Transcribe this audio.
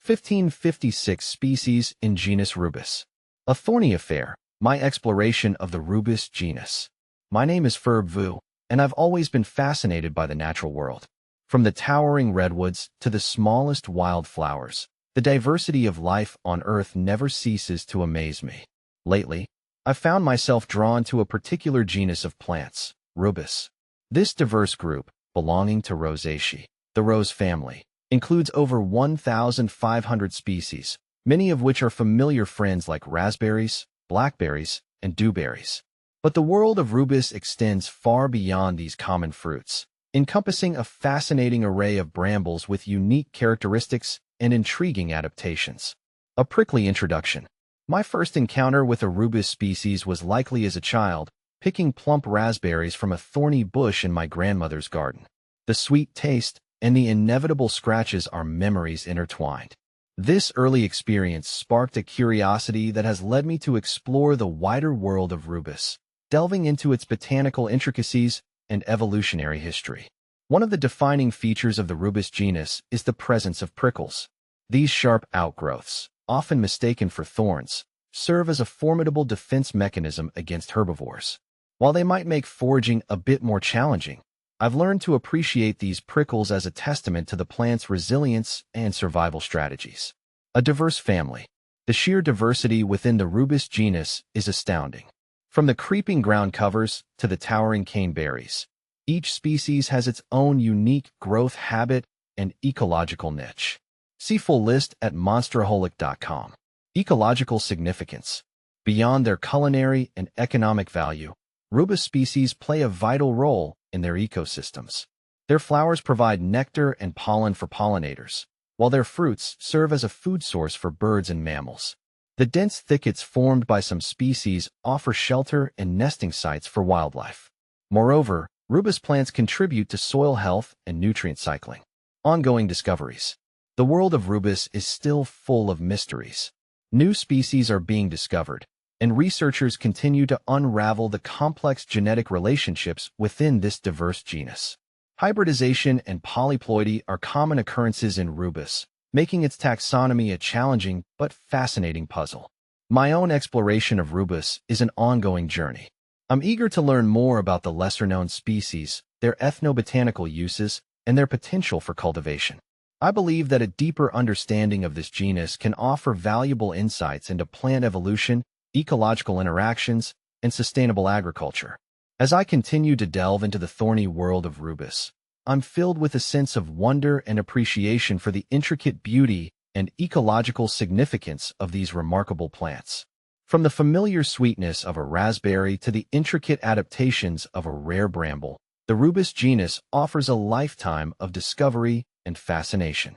1556 species in genus Rubus. A thorny affair, my exploration of the Rubus genus. My name is Ferb Vu, and I've always been fascinated by the natural world. From the towering redwoods to the smallest wildflowers, the diversity of life on Earth never ceases to amaze me. Lately, I've found myself drawn to a particular genus of plants, Rubus. This diverse group, belonging to Rosaceae, the rose family, includes over 1,500 species, many of which are familiar friends like raspberries, blackberries, and dewberries. But the world of Rubus extends far beyond these common fruits, encompassing a fascinating array of brambles with unique characteristics and intriguing adaptations. A prickly introduction. My first encounter with a Rubus species was likely as a child, picking plump raspberries from a thorny bush in my grandmother's garden. The sweet taste and the inevitable scratches are memories intertwined. This early experience sparked a curiosity that has led me to explore the wider world of Rubus, delving into its botanical intricacies and evolutionary history. One of the defining features of the Rubus genus is the presence of prickles. These sharp outgrowths, often mistaken for thorns, serve as a formidable defense mechanism against herbivores. While they might make foraging a bit more challenging, I've learned to appreciate these prickles as a testament to the plant's resilience and survival strategies. A diverse family. The sheer diversity within the Rubus genus is astounding. From the creeping ground covers to the towering caneberries, each species has its own unique growth habit and ecological niche. See full list at monsteraholic.com. Ecological significance. Beyond their culinary and economic value, Rubus species play a vital role in their ecosystems. Their flowers provide nectar and pollen for pollinators, while their fruits serve as a food source for birds and mammals. The dense thickets formed by some species offer shelter and nesting sites for wildlife. Moreover, Rubus plants contribute to soil health and nutrient cycling. Ongoing discoveries. The world of Rubus is still full of mysteries. New species are being discovered, and researchers continue to unravel the complex genetic relationships within this diverse genus. Hybridization and polyploidy are common occurrences in Rubus, making its taxonomy a challenging but fascinating puzzle. My own exploration of Rubus is an ongoing journey. I'm eager to learn more about the lesser-known species, their ethnobotanical uses, and their potential for cultivation. I believe that a deeper understanding of this genus can offer valuable insights into plant evolution, ecological interactions, and sustainable agriculture. As I continue to delve into the thorny world of Rubus, I'm filled with a sense of wonder and appreciation for the intricate beauty and ecological significance of these remarkable plants. From the familiar sweetness of a raspberry to the intricate adaptations of a rare bramble, the Rubus genus offers a lifetime of discovery and fascination.